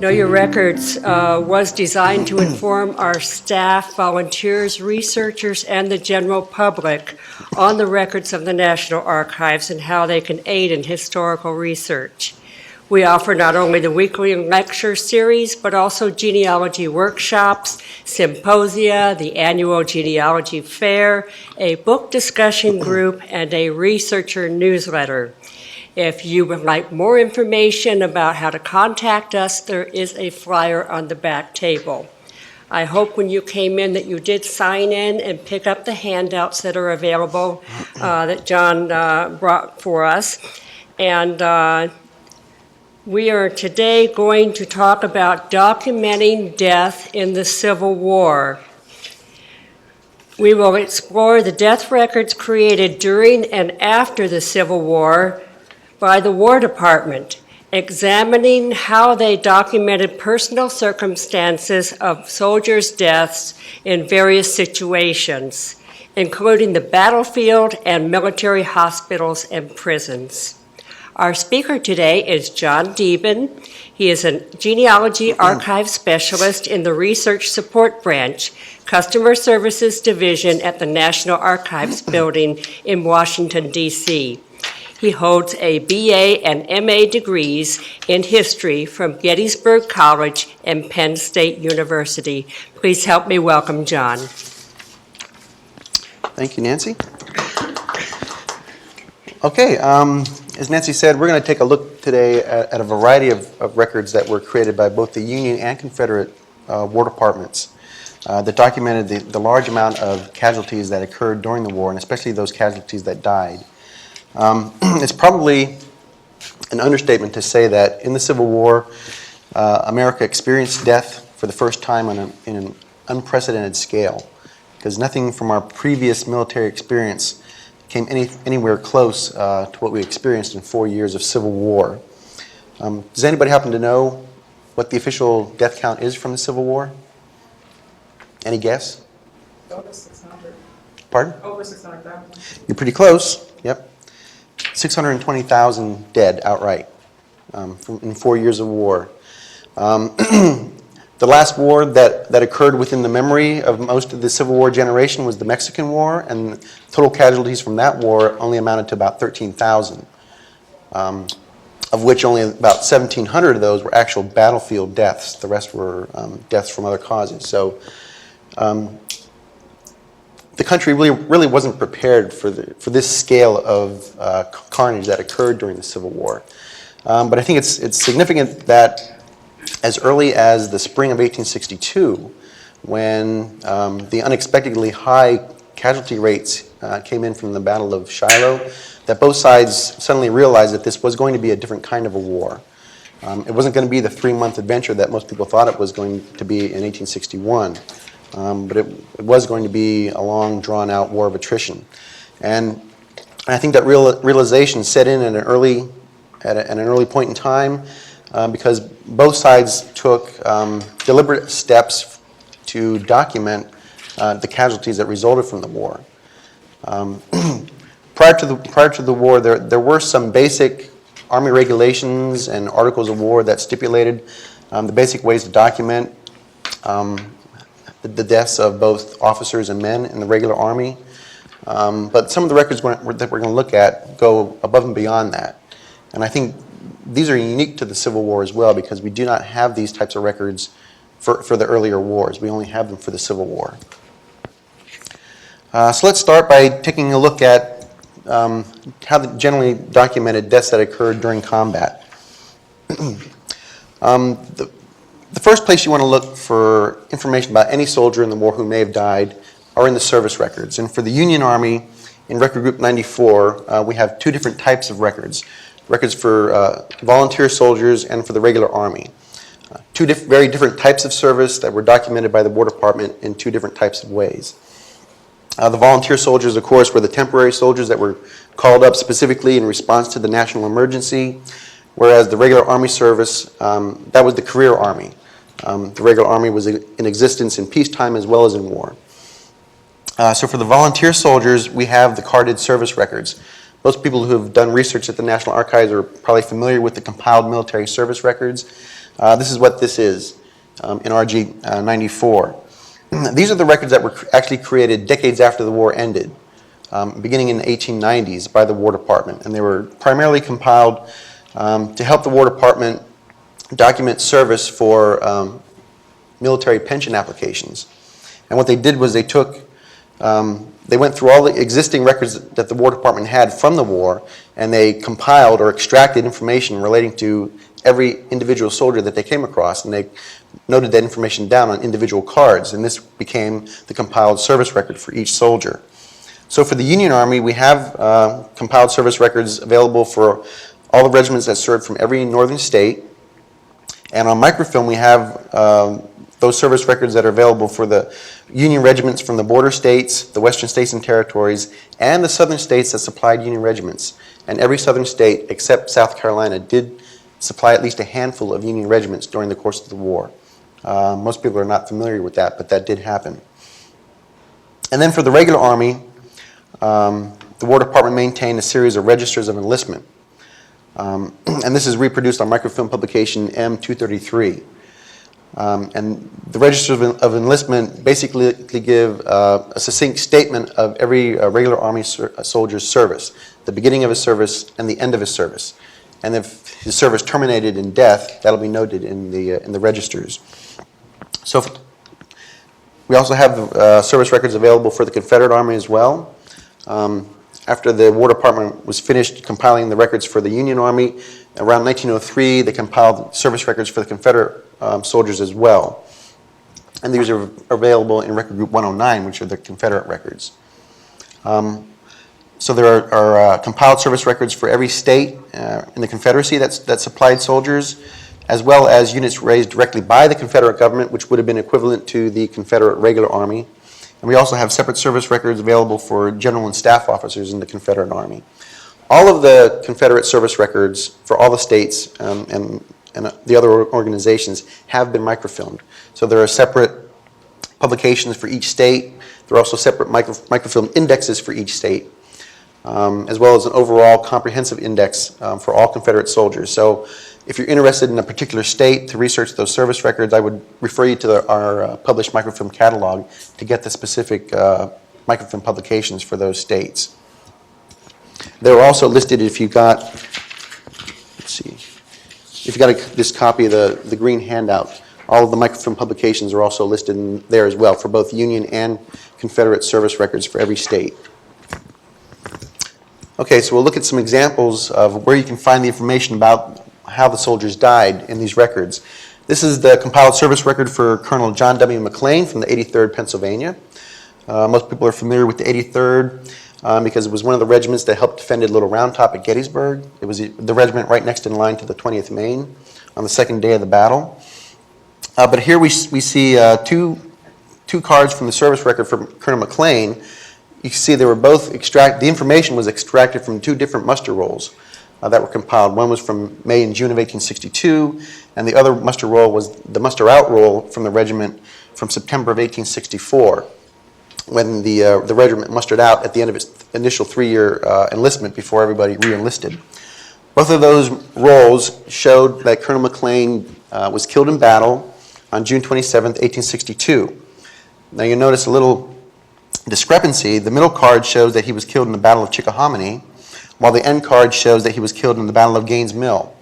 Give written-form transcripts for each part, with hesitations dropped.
Know Your Records was designed to inform our staff, volunteers, researchers, and the general public on the records of the National Archives and how they can aid in historical research. We offer not only the weekly lecture series, but also genealogy workshops, symposia, the annual genealogy fair, a book discussion group, and a researcher newsletter. If you would like more information about how to contact us, there is a flyer on the back table. I hope when you came in that you did sign in and pick up the handouts that are available that John brought for us. And we are today going to talk about documenting death in the Civil War. We will explore the death records created during and after the Civil War by the War Department, examining how they documented personal circumstances of soldiers' deaths in various situations, including the battlefield and military hospitals and prisons. Our speaker today is John Deeben. He is a genealogy archive specialist in the Research Support Branch, Customer Services Division at the National Archives Building in Washington, D.C. He holds a BA and MA degrees in history from Gettysburg College and Penn State University. Please help me welcome John. Thank you, Nancy. Okay, as Nancy said, we're going to take a look today at a variety of records that were created by both the Union and Confederate War Departments that documented the large amount of casualties that occurred during the war, and especially those casualties that died. It's probably an understatement to say that in the Civil War, America experienced death for the first time in an unprecedented scale, because nothing from our previous military experience came anywhere close to what we experienced in 4 years of Civil War. Does anybody happen to know what the official death count is from the Civil War? Any guess? Over 600. Pardon? Over 600,000. You're pretty close. Yep. 620,000 dead outright in 4 years of war. The last war that occurred within the memory of most of the Civil War generation was the Mexican War, and total casualties from that war only amounted to about 13,000, of which only about 1,700 of those were actual battlefield deaths. The rest were deaths from other causes. So the country really wasn't prepared for this scale of carnage that occurred during the Civil War. But I think it's significant that as early as the spring of 1862, when the unexpectedly high casualty rates came in from the Battle of Shiloh, that both sides suddenly realized that this was going to be a different kind of a war. It wasn't going to be the 3-month adventure that most people thought it was going to be in 1861. But it was going to be a long, drawn-out war of attrition. And I think that realization set in at an early point in time because both sides took deliberate steps to document the casualties that resulted from the war. Prior to the war, there were some basic Army regulations and articles of war that stipulated the basic ways to document the deaths of both officers and men in the regular Army. But some of the records that we're going to look at go above and beyond that. And I think these are unique to the Civil War as well, because we do not have these types of records for the earlier wars. We only have them for the Civil War. So let's start by taking a look at how the generally documented deaths that occurred during combat. The first place you want to look for information about any soldier in the war who may have died are in the service records. And for the Union Army, in Record Group 94, we have two different types of records. Records for volunteer soldiers and for the regular Army. Two very different types of service that were documented by the War Department in two different types of ways. The volunteer soldiers, of course, were the temporary soldiers that were called up specifically in response to the national emergency, whereas the regular Army service, that was the career Army. The regular Army was in existence in peacetime as well as in war. So for the volunteer soldiers, we have the carded service records. Most people who have done research at the National Archives are probably familiar with the compiled military service records. This is what this is in RG 94. These are the records that were actually created decades after the war ended, beginning in the 1890s by the War Department. And they were primarily compiled to help the War Department document service for military pension applications. And what they did was they went through all the existing records that the War Department had from the war, and they compiled or extracted information relating to every individual soldier that they came across, and they noted that information down on individual cards, and this became the compiled service record for each soldier. So for the Union Army, we have compiled service records available for all the regiments that served from every northern state, and on microfilm we have those service records that are available for the Union regiments from the border states, the western states and territories, and the southern states that supplied Union regiments. And every southern state except South Carolina did supply at least a handful of Union regiments during the course of the war. Most people are not familiar with that, but that did happen. And then for the regular Army, the War Department maintained a series of registers of enlistment. And this is reproduced on microfilm publication M233. And the registers of enlistment basically give a succinct statement of every regular Army soldier's service, the beginning of his service and the end of his service. And if his service terminated in death, that'll be noted in the registers. So we also have service records available for the Confederate Army as well. After the War Department was finished compiling the records for the Union Army, around 1903, they compiled service records for the Confederate soldiers as well. And these are available in Record Group 109, which are the Confederate records. So there are compiled service records for every state in the Confederacy that supplied soldiers, as well as units raised directly by the Confederate government, which would have been equivalent to the Confederate regular Army. And we also have separate service records available for general and staff officers in the Confederate Army. All of the Confederate service records for all the states and the other organizations have been microfilmed. So there are separate publications for each state. There are also separate microfilm indexes for each state, as well as an overall comprehensive index for all Confederate soldiers. So if you're interested in a particular state to research those service records, I would refer you to our published microfilm catalog to get the specific microfilm publications for those states. They're also listed if you got, let's see, if you got this copy of the green handout, all of the microfilm publications are also listed in there as well for both Union and Confederate service records for every state. Okay, so we'll look at some examples of where you can find the information about how the soldiers died in these records. This is the compiled service record for Colonel John W. McLean from the 83rd Pennsylvania. Most people are familiar with the 83rd because it was one of the regiments that helped defend Little Round Top at Gettysburg. It was the regiment right next in line to the 20th Maine on the second day of the battle. But here we see two cards from the service record for Colonel McLean. You can see they were both the information was extracted from two different muster rolls that were compiled. One was from May and June of 1862, and the other muster roll was the muster out roll from the regiment from September of 1864, when the regiment mustered out at the end of its initial 3-year enlistment before everybody re-enlisted. Both of those rolls showed that Colonel McLean was killed in battle on June 27, 1862. Now you notice a little discrepancy. The middle card shows that he was killed in the Battle of Chickahominy, while the end card shows that he was killed in the Battle of Gaines' Mill.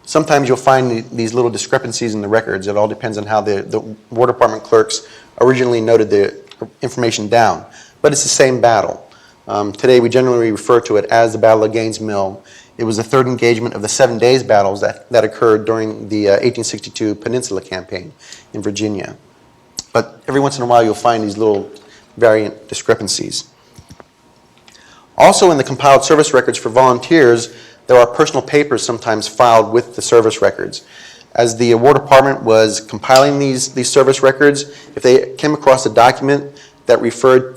Sometimes you'll find these little discrepancies in the records. It all depends on how the War Department clerks originally noted the information down. But it's the same battle. Today we generally refer to it as the Battle of Gaines' Mill. It was the third engagement of the 7 days battles that occurred during the 1862 Peninsula Campaign in Virginia. But every once in a while you'll find these little variant discrepancies. Also in the compiled service records for volunteers, there are personal papers sometimes filed with the service records. As the War Department was compiling these service records, if they came across a document that referred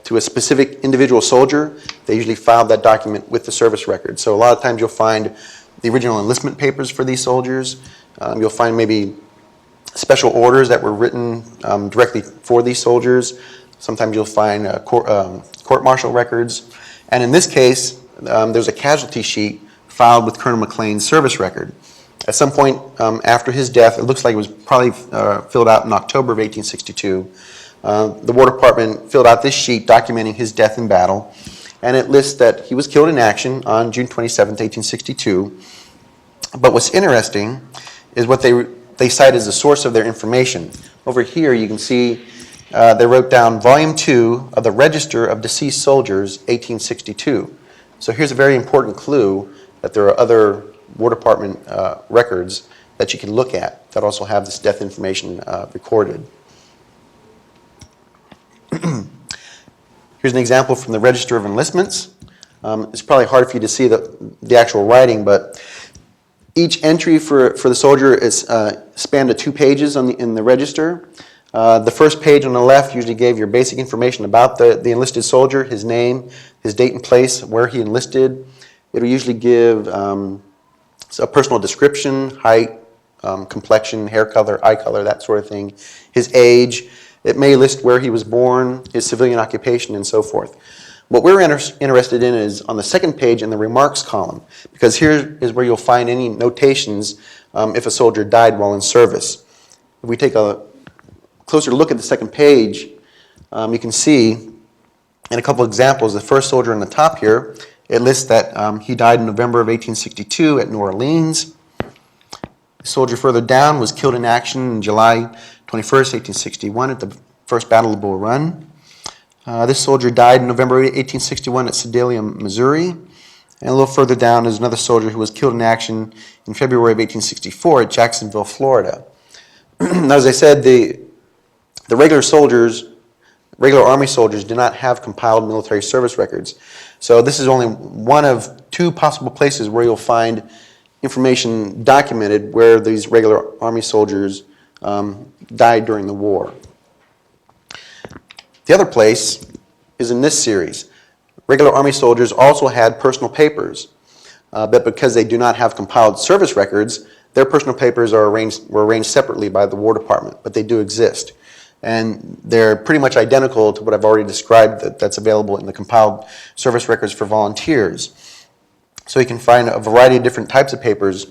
to a specific individual soldier, they usually filed that document with the service record. So a lot of times you'll find the original enlistment papers for these soldiers. You'll find maybe special orders that were written directly for these soldiers. Sometimes you'll find court-martial records. And in this case, there's a casualty sheet filed with Colonel McLean's service record. At some point after his death, it looks like it was probably filled out in October of 1862, the War Department filled out this sheet documenting his death in battle, and it lists that he was killed in action on June 27, 1862. But what's interesting is what they cite as the source of their information. Over here you can see they wrote down Volume 2 of the Register of Deceased Soldiers, 1862. So here's a very important clue that there are other War Department records that you can look at that also have this death information recorded. Here's an example from the Register of Enlistments. It's probably hard for you to see the actual writing, but each entry for the soldier is spanned to 2 pages in the register. The first page on the left usually gave your basic information about the enlisted soldier, his name, his date and place, where he enlisted. It'll usually give a personal description, height, complexion, hair color, eye color, that sort of thing, his age. It may list where he was born, his civilian occupation, and so forth. What we're interested in is on the second page in the remarks column, because here is where you'll find any notations if a soldier died while in service. If we take a closer look at the second page, you can see in a couple examples, the first soldier on the top here, it lists that he died in November of 1862 at New Orleans. The soldier further down was killed in action on July 21st, 1861 at the First Battle of Bull Run. This soldier died in November 1861 at Sedalia, Missouri. And a little further down is another soldier who was killed in action in February of 1864 at Jacksonville, Florida. Now, as I said, the regular Army soldiers do not have compiled military service records. So this is only one of 2 possible places where you'll find information documented where these regular Army soldiers died during the war. The other place is in this series. Regular Army soldiers also had personal papers, but because they do not have compiled service records, their personal papers were arranged separately by the War Department, but they do exist. And they're pretty much identical to what I've already described that's available in the compiled service records for volunteers. So you can find a variety of different types of papers.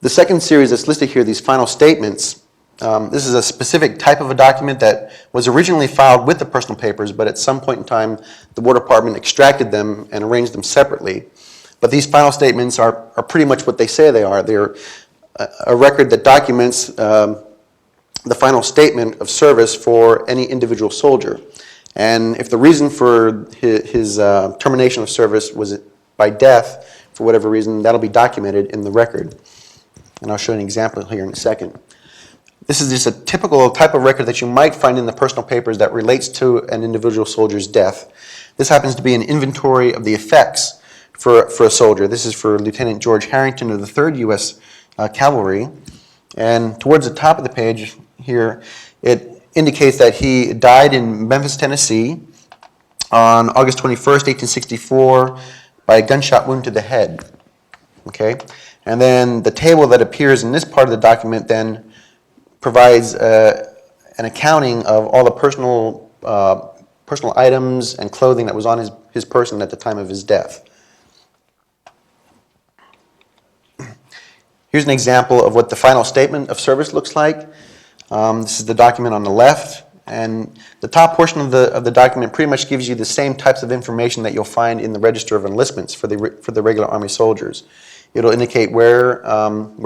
The second series that's listed here, these final statements, this is a specific type of a document that was originally filed with the personal papers, but at some point in time, the War Department extracted them and arranged them separately. But these final statements are pretty much what they say they are. They're a record that documents the final statement of service for any individual soldier. And if the reason for his termination of service was by death, for whatever reason, that'll be documented in the record. And I'll show you an example here in a second. This is just a typical type of record that you might find in the personal papers that relates to an individual soldier's death. This happens to be an inventory of the effects for a soldier. This is for Lieutenant George Harrington of the 3rd U.S. Cavalry. And towards the top of the page here, it indicates that he died in Memphis, Tennessee on August 21st, 1864 by a gunshot wound to the head. Okay? And then the table that appears in this part of the document then provides an accounting of all the personal items and clothing that was on his person at the time of his death. Here's an example of what the final statement of service looks like. This is the document on the left, and the top portion of the document pretty much gives you the same types of information that you'll find in the Register of Enlistments for the regular Army soldiers. It'll indicate where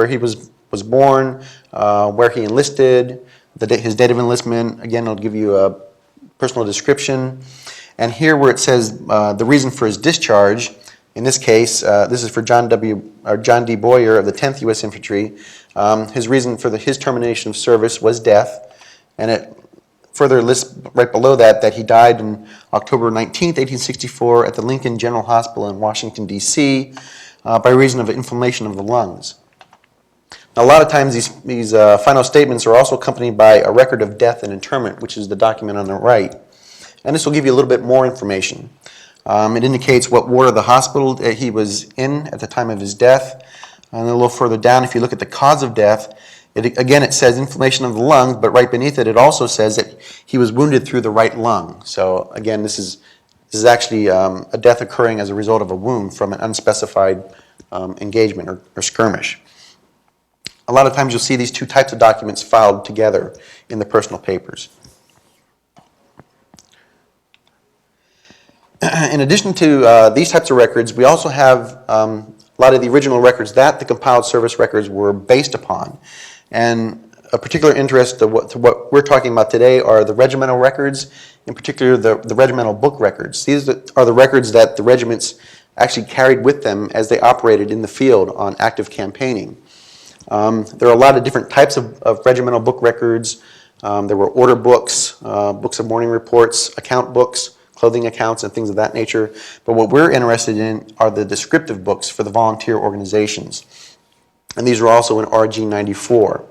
he was born, where he enlisted, his date of enlistment. Again, it'll give you a personal description. And here where it says the reason for his discharge, in this case, this is for John D. Boyer of the 10th U.S. Infantry. His reason for his termination of service was death, and it further lists right below that he died on October 19th, 1864 at the Lincoln General Hospital in Washington, D.C. By reason of inflammation of the lungs. Now, a lot of times these final statements are also accompanied by a record of death and interment, which is the document on the right. And this will give you a little bit more information. It indicates what ward of the hospital he was in at the time of his death. And a little further down, if you look at the cause of death, it says inflammation of the lungs, but right beneath it, it also says that he was wounded through the right lung. So again, this is actually a death occurring as a result of a wound from an unspecified engagement or skirmish. a lot of times you'll see these two types of documents filed together in the personal papers. In addition to these types of records, we also have a lot of the original records that the compiled service records were based upon. And a particular interest to what we're talking about today are the regimental records, in particular the regimental book records. These are the records that the regiments actually carried with them as they operated in the field on active campaigning. There are a lot of different types of regimental book records. There were order books, books of mourning reports, account books, clothing accounts, and things of that nature. But what we're interested in are the descriptive books for the volunteer organizations. And these are also in RG 94.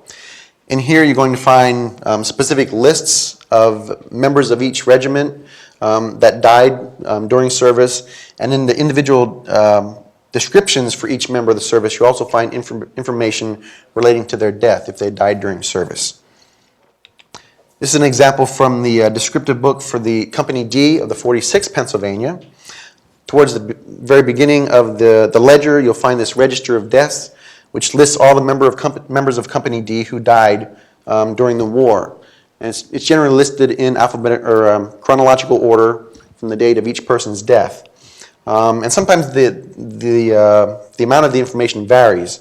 In here, you're going to find specific lists of members of each regiment that died during service. And in the individual descriptions for each member of the service, you also find information relating to their death if they died during service. This is an example from the descriptive book for the Company D of the 46th Pennsylvania. Towards the very beginning of the ledger, you'll find this register of deaths, which lists all the members of Company D who died during the war. And it's generally listed in alphabetical or chronological order from the date of each person's death. And sometimes the amount of the information varies.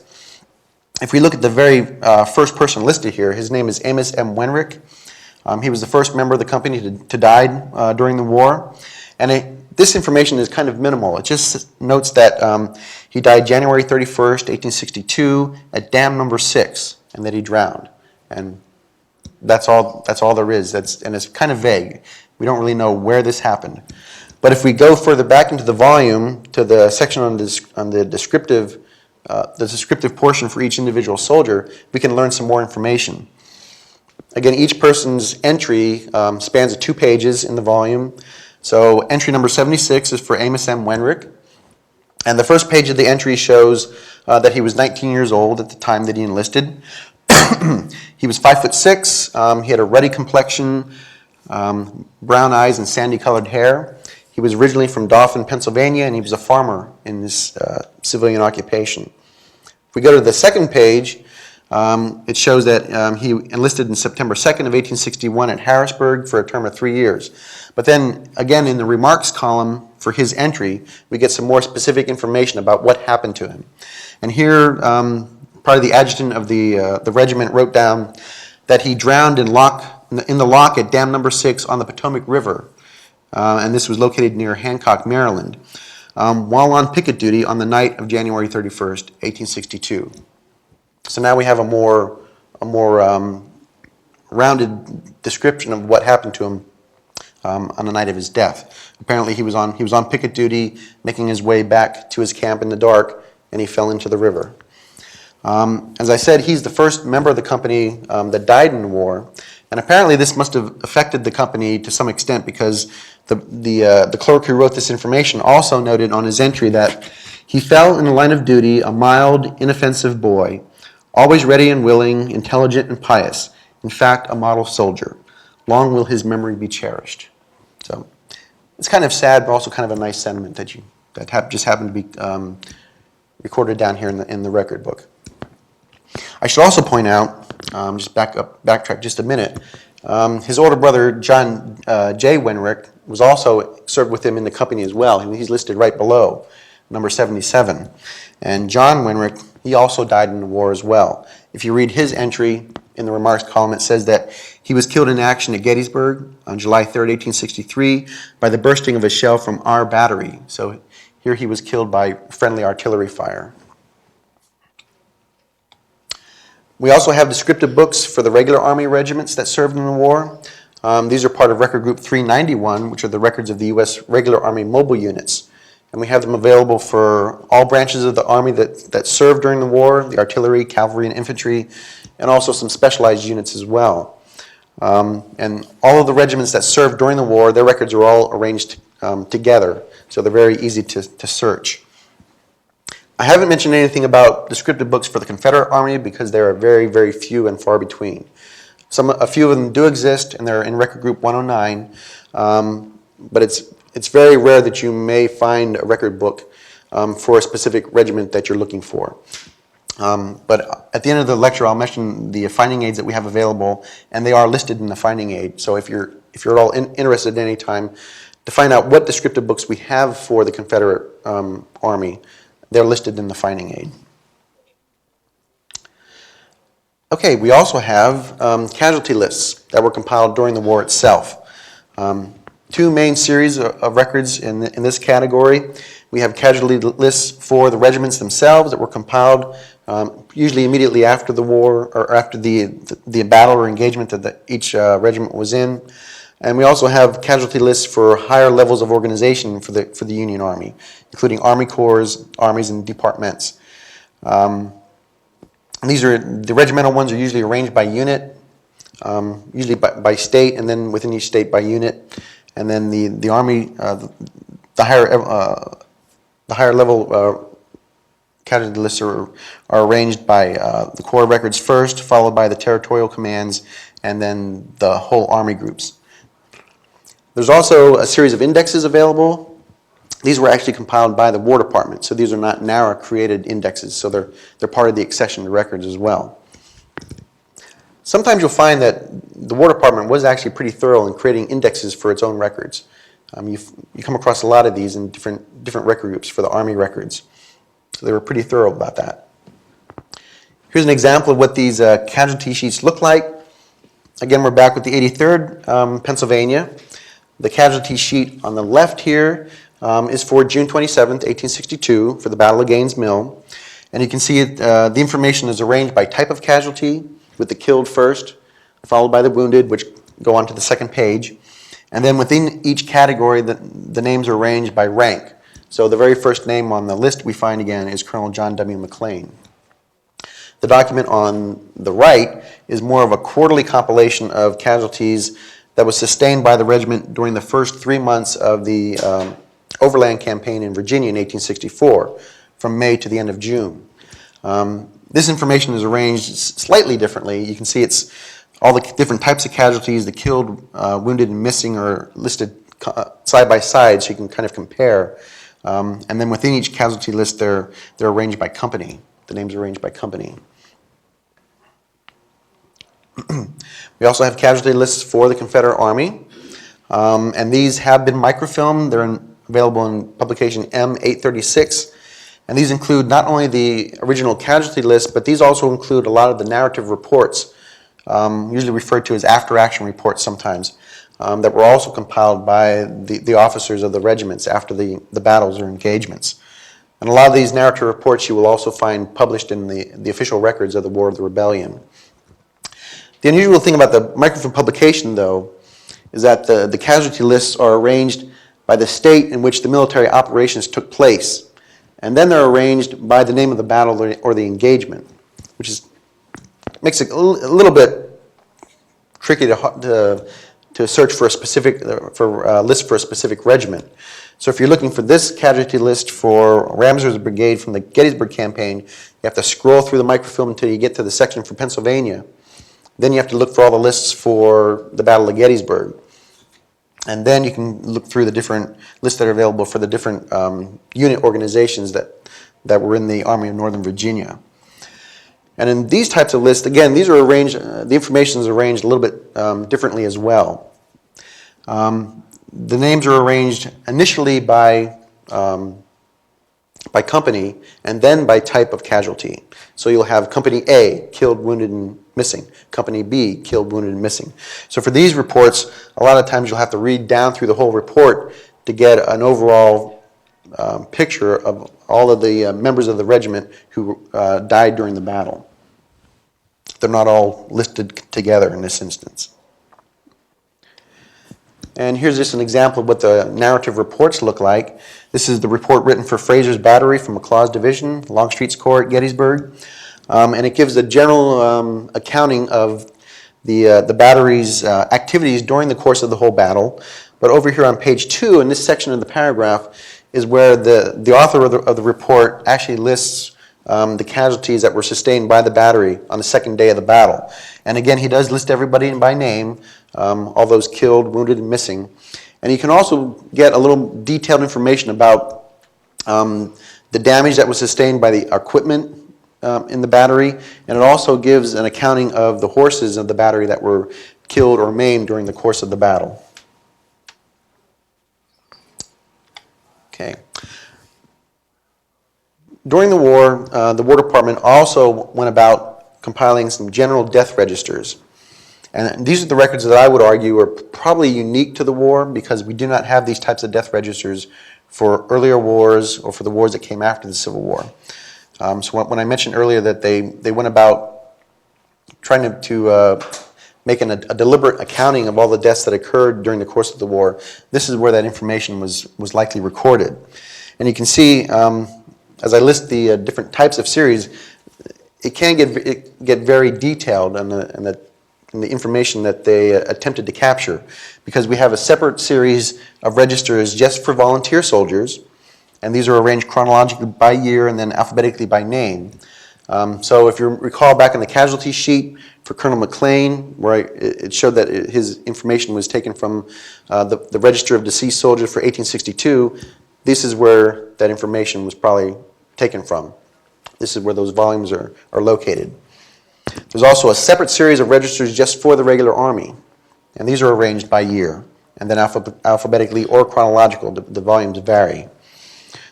If we look at the very first person listed here, his name is Amos M. Wenrick. He was the first member of the company to die during the war. And this information is kind of minimal. It just notes that he died January 31st, 1862 at dam number 6, and that he drowned. And that's all there is. And it's kind of vague. We don't really know where this happened. But if we go further back into the volume to the section on the descriptive portion for each individual soldier, we can learn some more information. Again, each person's entry spans 2 pages in the volume. So entry number 76 is for Amos M. Wenrick. And the first page of the entry shows that he was 19 years old at the time that he enlisted. He was 5'6". He had a ruddy complexion, brown eyes, and sandy-colored hair. He was originally from Dauphin, Pennsylvania, and he was a farmer in his civilian occupation. If we go to the second page, it shows that he enlisted in September 2nd of 1861 at Harrisburg for a term of 3 years. But then, again, in the remarks column for his entry, we get some more specific information about what happened to him. And here, probably the adjutant of the regiment wrote down that he drowned in the lock at dam number 6 on the Potomac River. And this was located near Hancock, Maryland, while on picket duty on the night of January 31st, 1862. So now we have a more rounded description of what happened to him on the night of his death. Apparently, he was on picket duty, making his way back to his camp in the dark, and he fell into the river. As I said, he's the first member of the company that died in the war, and apparently this must have affected the company to some extent because the clerk who wrote this information also noted on his entry that he fell in the line of duty, a mild, inoffensive boy, always ready and willing, intelligent and pious. In fact, a model soldier. Long will his memory be cherished. So it's kind of sad, but also kind of a nice sentiment that just happened to be recorded down here in the record book. I should also point out, backtrack just a minute. His older brother, John J. Wenrick, was also served with him in the company as well. He's listed right below, number 77. And John Wenrick, he also died in the war as well. If you read his entry in the remarks column, it says that he was killed in action at Gettysburg on July 3rd, 1863, by the bursting of a shell from our battery. So here he was killed by friendly artillery fire. We also have descriptive books for the regular Army regiments that served in the war. These are part of Record Group 391, which are the records of the U.S. regular Army mobile units. And we have them available for all branches of the Army that served during the war, the artillery, cavalry, and infantry, and also some specialized units as well. And all of the regiments that served during the war, their records are all arranged together, so they're very easy to search. I haven't mentioned anything about descriptive books for the Confederate Army because there are very, very few and far between. A few of them do exist, and they're in Record Group 109, but it's very rare that you may find a record book for a specific regiment that you're looking for. But at the end of the lecture, I'll mention the finding aids that we have available, and they are listed in the finding aid. So if you're at all interested at any time to find out what descriptive books we have for the Confederate Army, they're listed in the finding aid. Okay, we also have casualty lists that were compiled during the war itself. Two main series of records in this category. We have casualty lists for the regiments themselves that were compiled usually immediately after the war or after the battle or engagement that each regiment was in. And we also have casualty lists for higher levels of organization for the Union Army, including Army Corps, armies, and departments. And the regimental ones are usually arranged by unit, usually by state, and then within each state by unit. And then the Army, the higher level casualty lists are arranged by the Corps records first, followed by the territorial commands, and then the whole Army groups. There's also a series of indexes available. These were actually compiled by the War Department, so these are not NARA created indexes, so they're part of the accession to records as well. Sometimes you'll find that the War Department was actually pretty thorough in creating indexes for its own records. You come across a lot of these in different record groups for the Army records. So they were pretty thorough about that. Here's an example of what these casualty sheets look like. Again, we're back with the 83rd Pennsylvania. The casualty sheet on the left here is for June 27th, 1862, for the Battle of Gaines' Mill. And you can see the information is arranged by type of casualty, with the killed first, followed by the wounded, which go on to the second page. And then within each category, the names are arranged by rank. So the very first name on the list we find again is Colonel John W. McLean. The document on the right is more of a quarterly compilation of casualties that was sustained by the regiment during the first 3 months of the overland campaign in Virginia in 1864, from May to the end of June. This information is arranged slightly differently. You can see it's all the different types of casualties, the killed, wounded, and missing are listed side by side, so you can kind of compare. And then within each casualty list, they're arranged by company. The names are arranged by company. We also have casualty lists for the Confederate Army, and these have been microfilmed. They're available in publication M836. And these include not only the original casualty list, but these also include a lot of the narrative reports, usually referred to as after-action reports sometimes, that were also compiled by the officers of the regiments after the battles or engagements. And a lot of these narrative reports you will also find published in the official records of the War of the Rebellion. The unusual thing about the microfilm publication, though, is that the casualty lists are arranged by the state in which the military operations took place. And then they're arranged by the name of the battle or the engagement, which makes it a little bit tricky to search for a specific list for a specific regiment. So if you're looking for this casualty list for Ramseur's brigade from the Gettysburg campaign, you have to scroll through the microfilm until you get to the section for Pennsylvania. Then you have to look for all the lists for the Battle of Gettysburg. And then you can look through the different lists that are available for the different unit organizations that were in the Army of Northern Virginia. And in these types of lists, again, these are arranged, the information is arranged a little bit differently as well. The names are arranged initially by company and then by type of casualty. So you'll have Company A, killed, wounded, and missing. Company B, killed, wounded, and missing. So for these reports, a lot of times you'll have to read down through the whole report to get an overall picture of all of the members of the regiment who died during the battle. They're not all listed together in this instance. And here's just an example of what the narrative reports look like. This is the report written for Fraser's Battery from McLaws Division, Longstreet's Corps at Gettysburg. And it gives a general accounting of the battery's activities during the course of the whole battle. But over here on page 2, in this section of the paragraph, is where the author of the report actually lists the casualties that were sustained by the battery on the second day of the battle. And again, he does list everybody by name, all those killed, wounded, and missing. And you can also get a little detailed information about the damage that was sustained by the equipment in the battery, and it also gives an accounting of the horses of the battery that were killed or maimed during the course of the battle. Okay. During the War Department also went about compiling some general death registers. And these are the records that I would argue are probably unique to the war, because we do not have these types of death registers for earlier wars or for the wars that came after the Civil War. So when I mentioned earlier that they went about trying to make a deliberate accounting of all the deaths that occurred during the course of the war, this is where that information was likely recorded. And you can see, as I list the different types of series, it can get very detailed in the information that they attempted to capture, because we have a separate series of registers just for volunteer soldiers, and these are arranged chronologically by year and then alphabetically by name. So if you recall back in the casualty sheet for Colonel McLean, where it showed that his information was taken from the Register of Deceased Soldiers for 1862, this is where that information was probably taken from. This is where those volumes are located. There's also a separate series of registers just for the regular Army, and these are arranged by year, and then alphabetically or chronological. The volumes vary.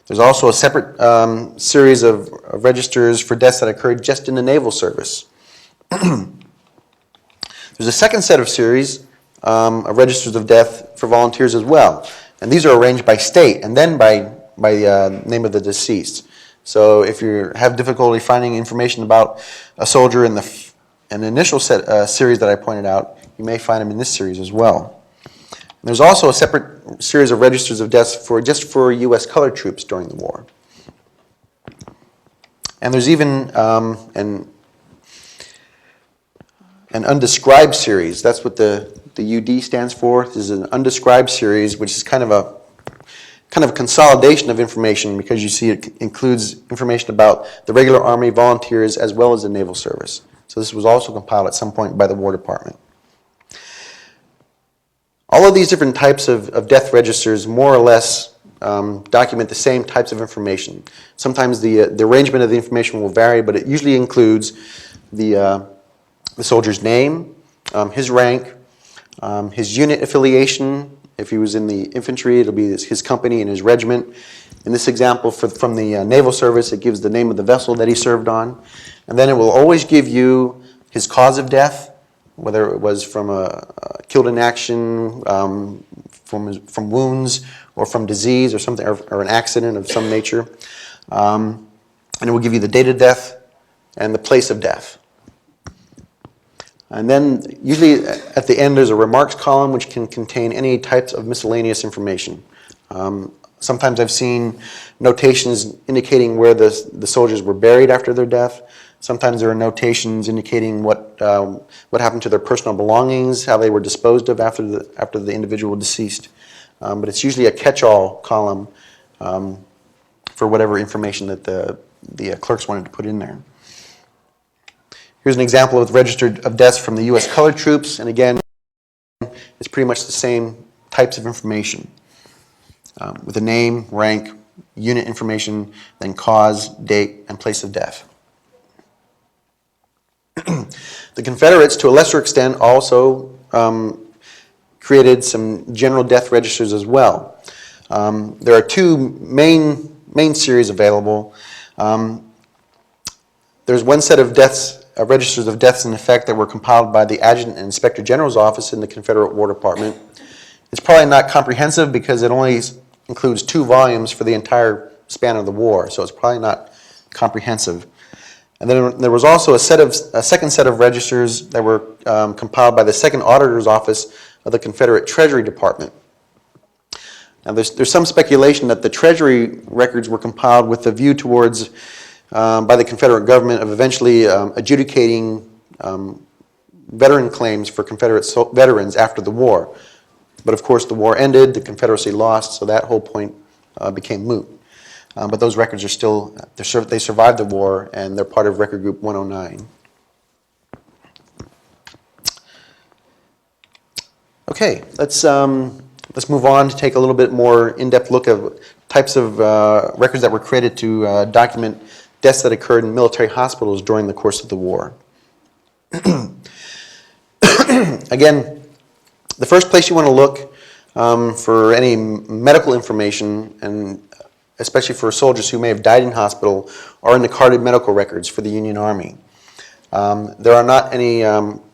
There's also a separate series of registers for deaths that occurred just in the naval service. There's a second set of series of registers of death for volunteers as well, and these are arranged by state and then by name of the deceased. So if you have difficulty finding information about a soldier in the initial series that I pointed out, you may find them in this series as well. There's also a separate series of registers of deaths just for U.S. colored troops during the war. And there's even an undescribed series. That's what the UD stands for. This is an undescribed series, which is kind of a consolidation of information, because you see it includes information about the regular Army, volunteers, as well as the naval service. So this was also compiled at some point by the War Department. All of these different types of death registers more or less document the same types of information. Sometimes the arrangement of the information will vary, but it usually includes the soldier's name, his rank, his unit affiliation. If he was in the infantry, it'll be his company and his regiment. In this example, from the naval service, it gives the name of the vessel that he served on. And then it will always give you his cause of death, whether it was from killed in action, from wounds, or from disease, or something, or an accident of some nature. And it will give you the date of death and the place of death. And then usually at the end there's a remarks column which can contain any types of miscellaneous information. Sometimes I've seen notations indicating where the soldiers were buried after their death. Sometimes there are notations indicating what happened to their personal belongings, how they were disposed of after the individual deceased. But it's usually a catch-all column for whatever information that the clerks wanted to put in there. Here's an example of the register of deaths from the U.S. colored troops, and again, it's pretty much the same types of information, with the name, rank, unit information, then cause, date, and place of death. The Confederates, to a lesser extent, also created some general death registers as well. There are two main series available. There's one set of registers of deaths in effect that were compiled by the Adjutant and Inspector General's office in the Confederate War Department. It's probably not comprehensive because it only includes 2 volumes for the entire span of the war, so it's probably not comprehensive. And then there was also a second set of registers that were compiled by the Second Auditor's Office of the Confederate Treasury Department. Now there's some speculation that the Treasury records were compiled with a view towards by the Confederate government of eventually adjudicating veteran claims for Confederate veterans after the war. But of course the war ended, the Confederacy lost, so that whole point became moot. But those records are still, they survived the war, and they're part of Record Group 109. Okay, let's move on to take a little bit more in-depth look at types of records that were created to document deaths that occurred in military hospitals during the course of the war. Again, the first place you want to look for any medical information, and especially for soldiers who may have died in hospital, are in the carded medical records for the Union Army. There are not any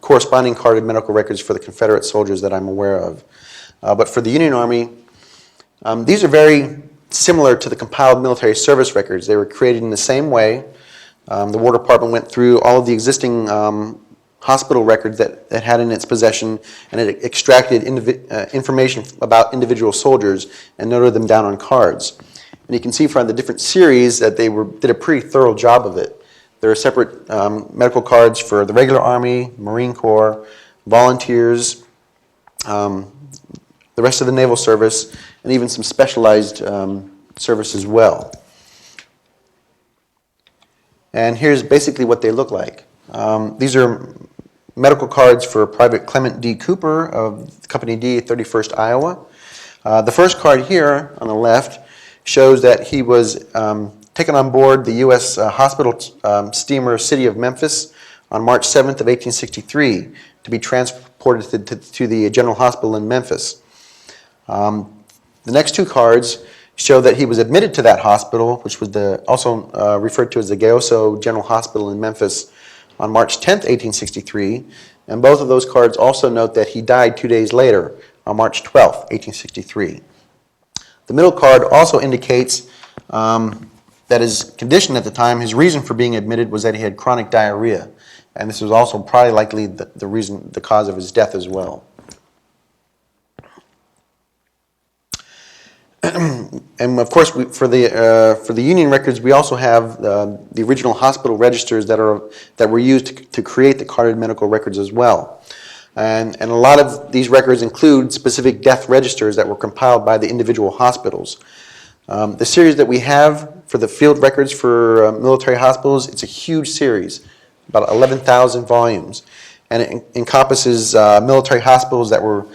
corresponding carded medical records for the Confederate soldiers that I'm aware of. But for the Union Army, these are very similar to the compiled military service records. They were created in the same way. The War Department went through all of the existing hospital records that it had in its possession, and it extracted information about individual soldiers and noted them down on cards. And you can see from the different series that they did a pretty thorough job of it. There are separate medical cards for the regular Army, Marine Corps, volunteers, the rest of the Naval Service, and even some specialized service as well. And here's basically what they look like. These are medical cards for Private Clement D. Cooper of Company D, 31st Iowa. The first card here on the left shows that he was taken on board the U.S. hospital steamer City of Memphis on March 7th of 1863 to be transported to the General Hospital in Memphis. The next two cards show that he was admitted to that hospital, which was also referred to as the Gayoso General Hospital in Memphis, on March 10th, 1863, and both of those cards also note that he died 2 days later, on March 12th, 1863. The middle card also indicates that his condition at the time, his reason for being admitted, was that he had chronic diarrhea, and this was also probably likely the cause of his death as well. And of course, for the Union records, we also have the original hospital registers that were used to create the carded medical records as well. And a lot of these records include specific death registers that were compiled by the individual hospitals. The series that we have for the field records for military hospitals, it's a huge series, about 11,000 volumes, and it encompasses military hospitals that were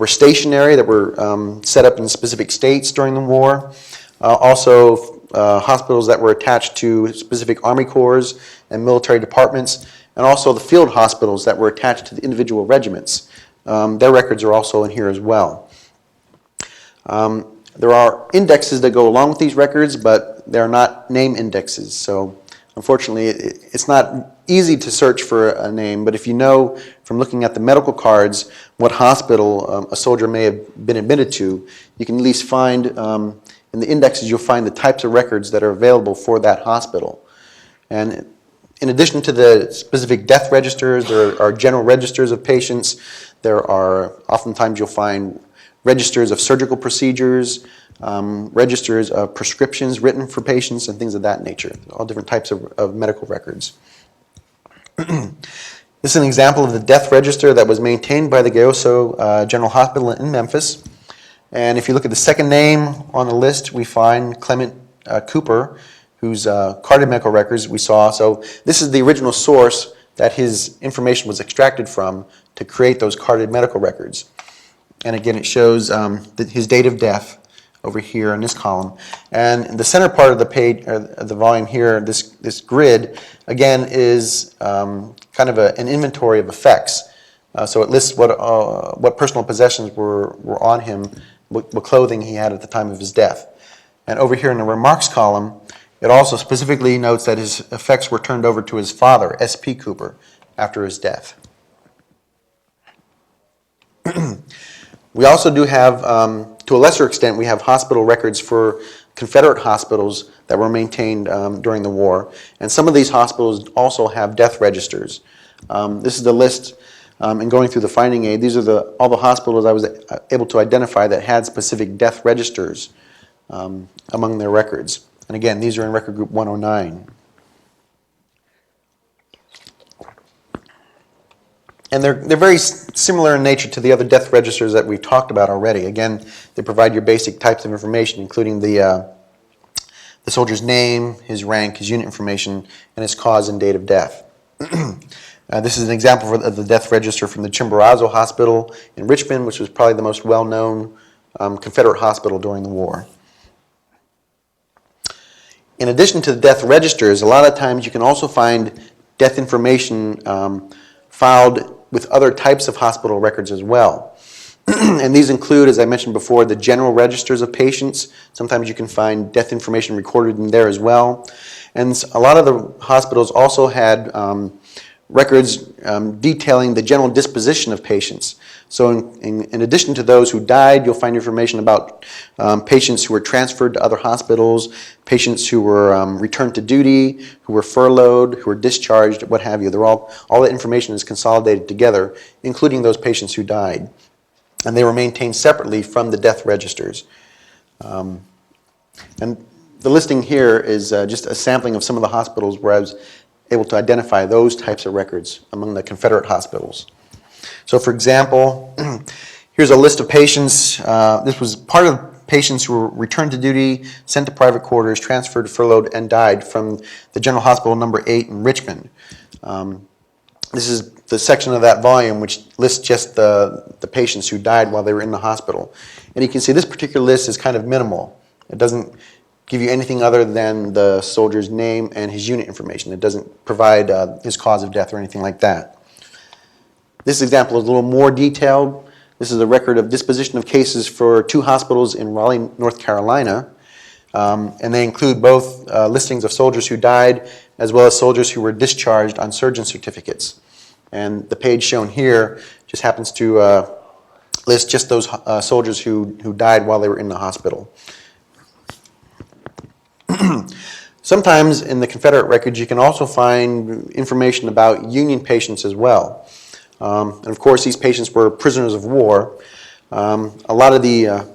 stationary, that were set up in specific states during the war. Also, hospitals that were attached to specific Army Corps and military departments, and also the field hospitals that were attached to the individual regiments. Their records are also in here as well. There are indexes that go along with these records, but they're not name indexes. So unfortunately, it's not easy to search for a name, but if you know from looking at the medical cards what hospital a soldier may have been admitted to, you can at least find, in the indexes, you'll find the types of records that are available for that hospital. And in addition to the specific death registers, there are general registers of patients. There are, oftentimes you'll find registers of surgical procedures, registers of prescriptions written for patients, and things of that nature. All different types of medical records. This is an example of the death register that was maintained by the Gayoso General Hospital in Memphis. And if you look at the second name on the list, we find Clement Cooper, whose carded medical records we saw. So this is the original source that his information was extracted from to create those carded medical records. And again, it shows his date of death over here in this column. And in the center part of the page, or the volume here, this grid, again, is kind of an inventory of effects. So it lists what personal possessions were on him, what clothing he had at the time of his death. And over here in the remarks column, it also specifically notes that his effects were turned over to his father, S.P. Cooper, after his death. We also do have, to a lesser extent, we have hospital records for Confederate hospitals that were maintained during the war. And some of these hospitals also have death registers. This is the list, in going through the finding aid, these are all the hospitals I was able to identify that had specific death registers among their records. And again, these are in record group 109. And they're very similar in nature to the other death registers that we've talked about already. Again, they provide your basic types of information, including the soldier's name, his rank, his unit information, and his cause and date of death. This is an example of the death register from the Chimborazo Hospital in Richmond, which was probably the most well-known Confederate hospital during the war. in addition to the death registers, a lot of times you can also find death information filed with other types of hospital records as well. And these include, as I mentioned before, the general registers of patients. Sometimes you can find death information recorded in there as well. And a lot of the hospitals also had records detailing the general disposition of patients. So in addition to those who died, you'll find information about patients who were transferred to other hospitals, patients who were returned to duty, who were furloughed, who were discharged, what have you. All that information is consolidated together, including those patients who died. And they were maintained separately from the death registers. And the listing here is just a sampling of some of the hospitals where I was able to identify those types of records among the Confederate hospitals. So for example, here's a list of patients. This was part of patients who were returned to duty, sent to private quarters, transferred, furloughed, and died from the General Hospital number 8 in Richmond. This is the section of that volume which lists just the patients who died while they were in the hospital. And you can see this particular list is kind of minimal. It doesn't give you anything other than the soldier's name and his unit information. It doesn't provide his cause of death or anything like that. This example is a little more detailed. This is a record of disposition of cases for 2 hospitals in Raleigh, North Carolina. And they include both listings of soldiers who died as well as soldiers who were discharged on surgeon certificates. And the page shown here just happens to list just those soldiers who died while they were in the hospital. Sometimes in the Confederate records you can also find information about Union patients as well. And of course these patients were prisoners of war. A lot of the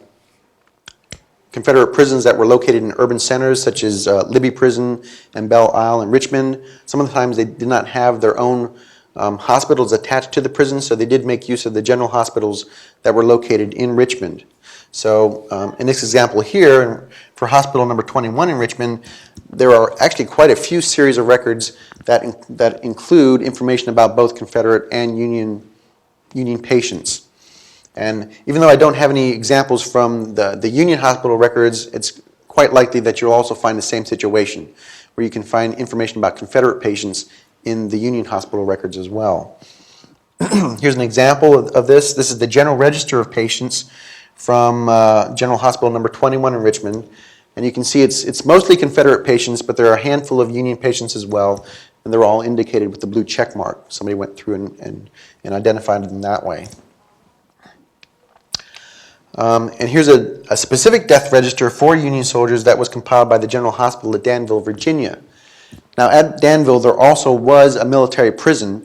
Confederate prisons that were located in urban centers such as Libby Prison and Belle Isle and Richmond, some of the times they did not have their own hospitals attached to the prison, so they did make use of the general hospitals that were located in Richmond. So in this example here, for hospital number 21 in Richmond, there are actually quite a few series of records that include information about both Confederate and Union patients. And even though I don't have any examples from the Union hospital records, it's quite likely that you'll also find the same situation, where you can find information about Confederate patients in the Union hospital records as well. Here's an example of this. This is the General Register of Patients from General Hospital number 21 in Richmond. And you can see it's mostly Confederate patients, but there are a handful of Union patients as well, and they're all indicated with the blue check mark. Somebody went through and identified them that way. And here's a specific death register for Union soldiers that was compiled by the General Hospital at Danville, Virginia. Now at Danville there also was a military prison,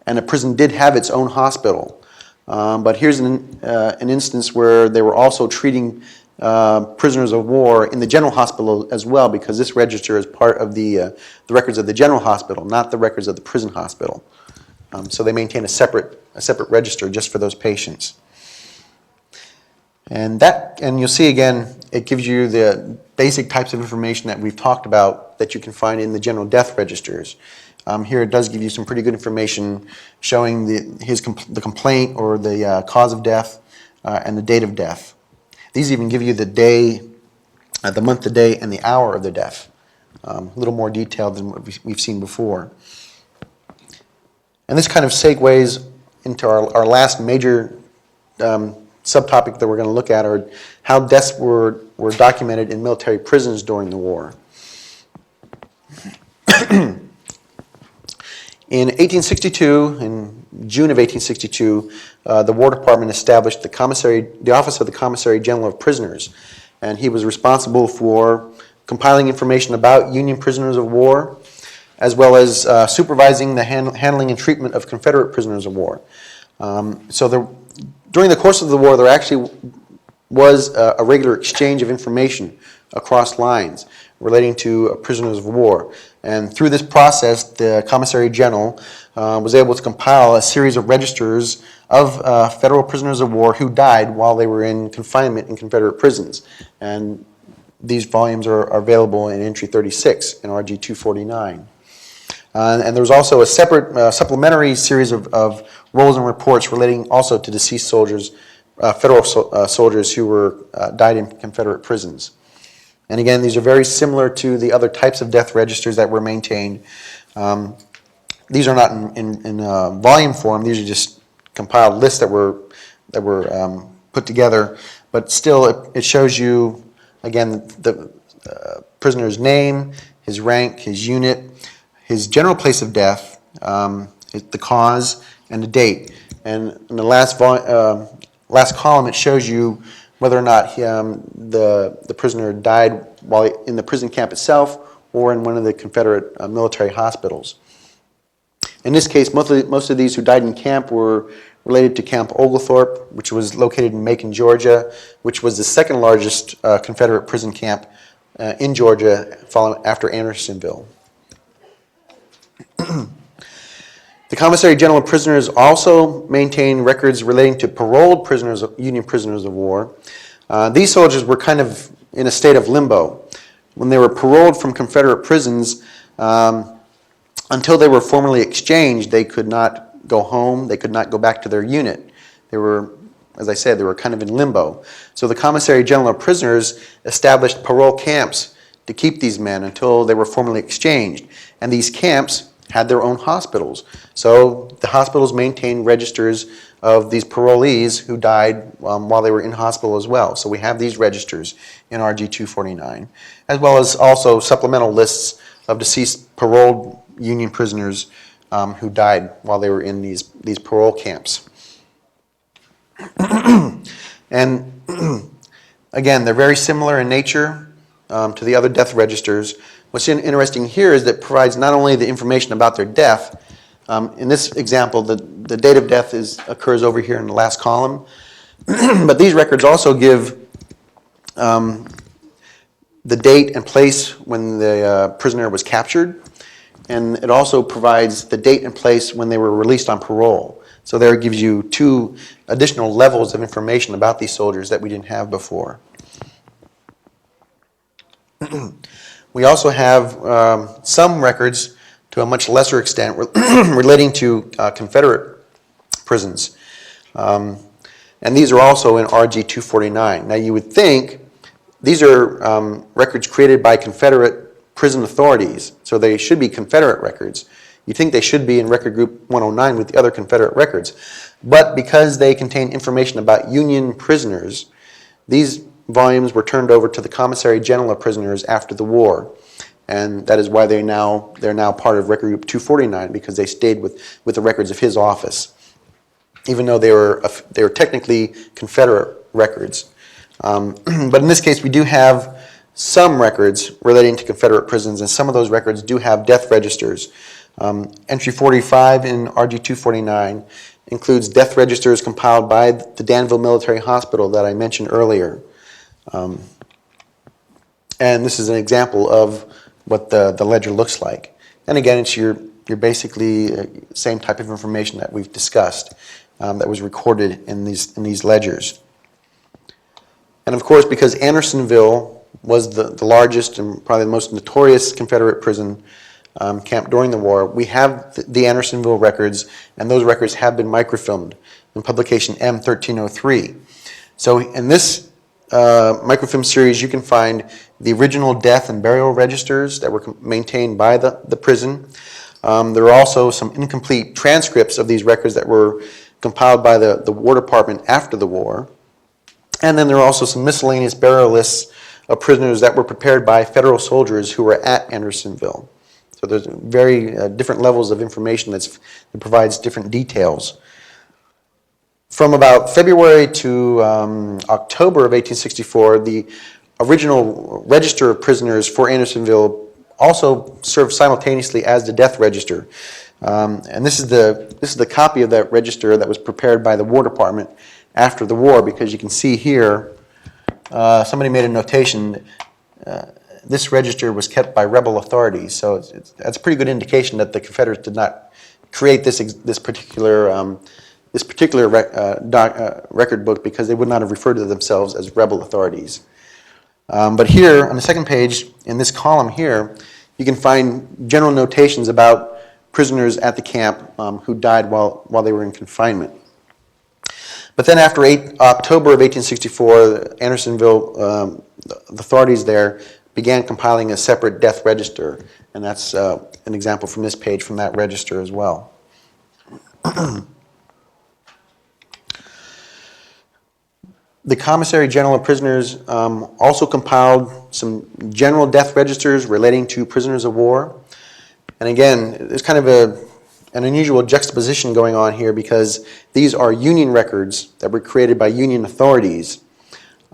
and the prison did have its own hospital. But here's an instance where they were also treating prisoners of war in the General Hospital as well, because this register is part of the records of the General Hospital, not the records of the prison hospital. So they maintain a separate register just for those patients. And you'll see again, it gives you the basic types of information that we've talked about that you can find in the general death registers. Here it does give you some pretty good information showing the complaint or the cause of death and the date of death. These even give you the day, the month, the day, and the hour of the death. A little more detailed than what we've seen before. And this kind of segues into our last major subtopic that we're going to look at, are how deaths were documented in military prisons during the war. In 1862, in June of 1862, the War Department established the Office of the Commissary General of Prisoners, and he was responsible for compiling information about Union prisoners of war, as well as supervising the handling and treatment of Confederate prisoners of war. During the course of the war, there actually was a regular exchange of information across lines relating to prisoners of war. And through this process, the Commissary General was able to compile a series of registers of federal prisoners of war who died while they were in confinement in Confederate prisons. And these volumes are available in entry 36 in RG 249. And there was also a separate supplementary series of rolls and reports relating also to deceased soldiers, federal soldiers who died in Confederate prisons. And again, these are very similar to the other types of death registers that were maintained. These are not in volume form. These are just compiled lists that were put together. But still, it shows you, again, the prisoner's name, his rank, his unit, his general place of death, the cause, and the date. And in the last column, it shows you whether or not the prisoner died while in the prison camp itself or in one of the Confederate military hospitals. In this case, most of these who died in camp were related to Camp Oglethorpe, which was located in Macon, Georgia, which was the second largest Confederate prison camp in Georgia, following after Andersonville. The Commissary General of Prisoners also maintained records relating to paroled prisoners, Union prisoners of war. These soldiers were kind of in a state of limbo. When they were paroled from Confederate prisons, until they were formally exchanged, they could not go home, they could not go back to their unit. They were, as I said, they were kind of in limbo. So the Commissary General of Prisoners established parole camps to keep these men until they were formally exchanged. And these camps had their own hospitals. So the hospitals maintained registers of these parolees who died while they were in hospital as well. So we have these registers in RG 249, as well as also supplemental lists of deceased paroled Union prisoners who died while they were in these parole camps. And again, they're very similar in nature to the other death registers. What's interesting here is that it provides not only the information about their death. In this example, the date of death occurs over here in the last column. But these records also give the date and place when the prisoner was captured. And it also provides the date and place when they were released on parole. So there it gives you 2 additional levels of information about these soldiers that we didn't have before. We also have some records to a much lesser extent relating to Confederate prisons. And these are also in RG 249. Now you would think these are records created by Confederate prison authorities, so they should be Confederate records. You think they should be in Record Group 109 with the other Confederate records. But because they contain information about Union prisoners, these volumes were turned over to the Commissary General of Prisoners after the war. And that is why they're now part of Record Group 249, because they stayed with the records of his office, even though they were technically Confederate records. But in this case, we do have some records relating to Confederate prisons, and some of those records do have death registers. Entry 45 in RG 249 includes death registers compiled by the Danville Military Hospital that I mentioned earlier. And this is an example of what the ledger looks like. And again, it's your basically same type of information that we've discussed that was recorded in these ledgers. And of course, because Andersonville was the largest and probably the most notorious Confederate prison camp during the war, we have the Andersonville records, and those records have been microfilmed in publication M1303. So in this microfilm series, you can find the original death and burial registers that were maintained by the prison. There are also some incomplete transcripts of these records that were compiled by the War Department after the war. And then there are also some miscellaneous burial lists of prisoners that were prepared by federal soldiers who were at Andersonville. So there's very different levels of information that provides different details. From about February to October of 1864, the original register of prisoners for Andersonville also served simultaneously as the death register. And this is the copy of that register that was prepared by the War Department after the war, because you can see here, somebody made a notation, this register was kept by rebel authorities. So that's a pretty good indication that the Confederates did not create this particular record book, because they would not have referred to themselves as rebel authorities. But here, on the second page, in this column here, you can find general notations about prisoners at the camp who died while they were in confinement. But then after October of 1864, Andersonville, the authorities there began compiling a separate death register, and that's an example from this page from that register as well. The Commissary General of Prisoners also compiled some general death registers relating to prisoners of war. And again, there's kind of an unusual juxtaposition going on here because these are Union records that were created by Union authorities.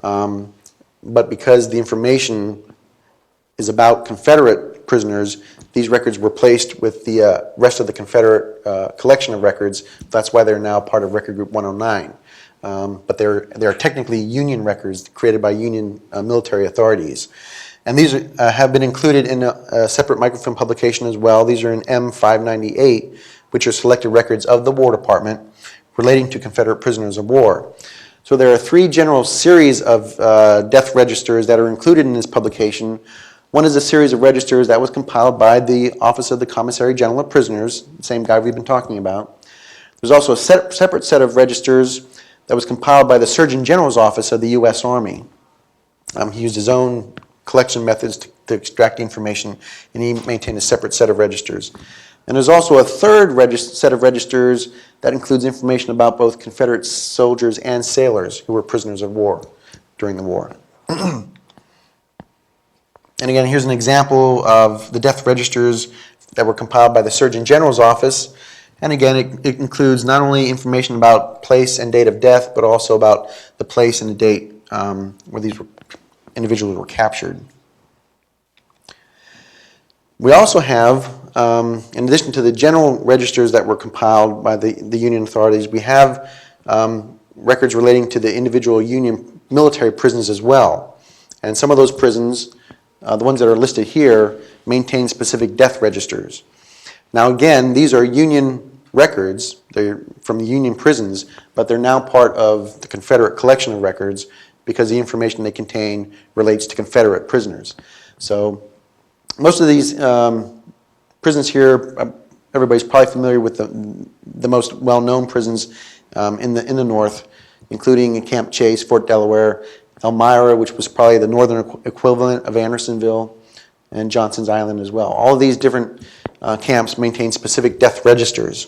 But because the information is about Confederate prisoners, these records were placed with the rest of the Confederate collection of records. That's why they're now part of Record Group 109. But they're technically Union records created by Union military authorities. And these have been included in a separate microfilm publication as well. These are in M598, which are selected records of the War Department relating to Confederate prisoners of war. So there are three general series of death registers that are included in this publication. One is a series of registers that was compiled by the Office of the Commissary General of Prisoners, the same guy we've been talking about. There's also a separate set of registers that was compiled by the Surgeon General's Office of the U.S. Army. He used his own collection methods to extract information, and he maintained a separate set of registers. And there's also a third set of registers that includes information about both Confederate soldiers and sailors who were prisoners of war during the war. And again, here's an example of the death registers that were compiled by the Surgeon General's Office. And again, it includes not only information about place and date of death, but also about the place and the date where these individuals were captured. We also have, in addition to the general registers that were compiled by the Union authorities, we have records relating to the individual Union military prisons as well. And some of those prisons, the ones that are listed here, maintain specific death registers. Now again, these are Union records, they're from the Union prisons, but they're now part of the Confederate collection of records because the information they contain relates to Confederate prisoners. So most of these prisons here, everybody's probably familiar with the most well-known prisons in the North, including Camp Chase, Fort Delaware, Elmira, which was probably the northern equivalent of Andersonville, and Johnson's Island as well. All of these different camps maintain specific death registers.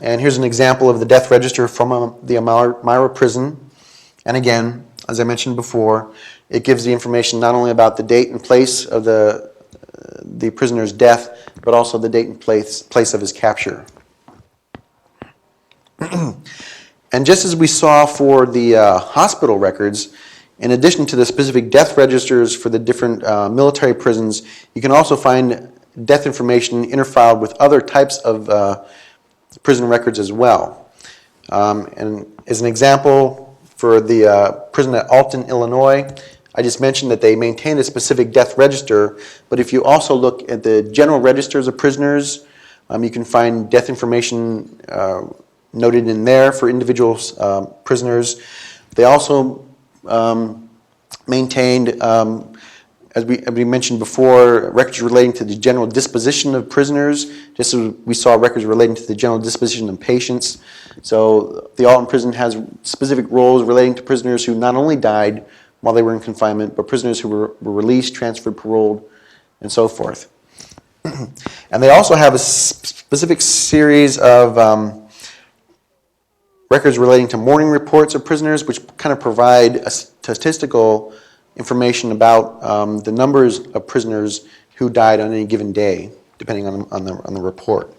And here's an example of the death register from the Elmira prison. And again, as I mentioned before, it gives the information not only about the date and place of the prisoner's death, but also the date and place of his capture. And just as we saw for the hospital records, in addition to the specific death registers for the different military prisons, you can also find death information interfiled with other types of prison records as well. And as an example, for the prison at Alton, Illinois, I just mentioned that they maintain a specific death register, but if you also look at the general registers of prisoners, you can find death information noted in there for individual prisoners. They also maintained, as we mentioned before, records relating to the general disposition of prisoners, just as we saw records relating to the general disposition of patients. So the Alton prison has specific roles relating to prisoners who not only died while they were in confinement, but prisoners who were released, transferred, paroled, and so forth. And they also have a specific series of records relating to morning reports of prisoners, which kind of provide a statistical information about the numbers of prisoners who died on any given day, depending on the report.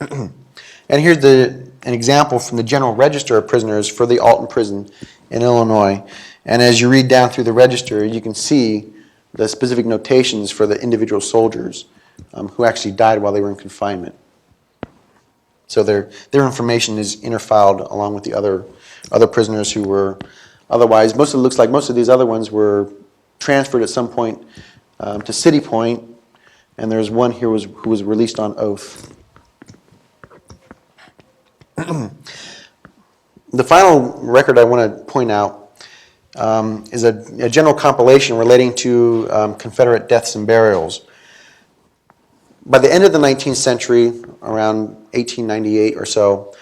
And here's an example from the General Register of Prisoners for the Alton Prison in Illinois. And as you read down through the register, you can see the specific notations for the individual soldiers who actually died while they were in confinement. So their information is interfiled along with the other prisoners who were otherwise. It looks like most of these other ones were transferred at some point to City Point, and there's one here who was released on oath. The final record I want to point out is a general compilation relating to Confederate deaths and burials. By the end of the 19th century, around 1898 or so,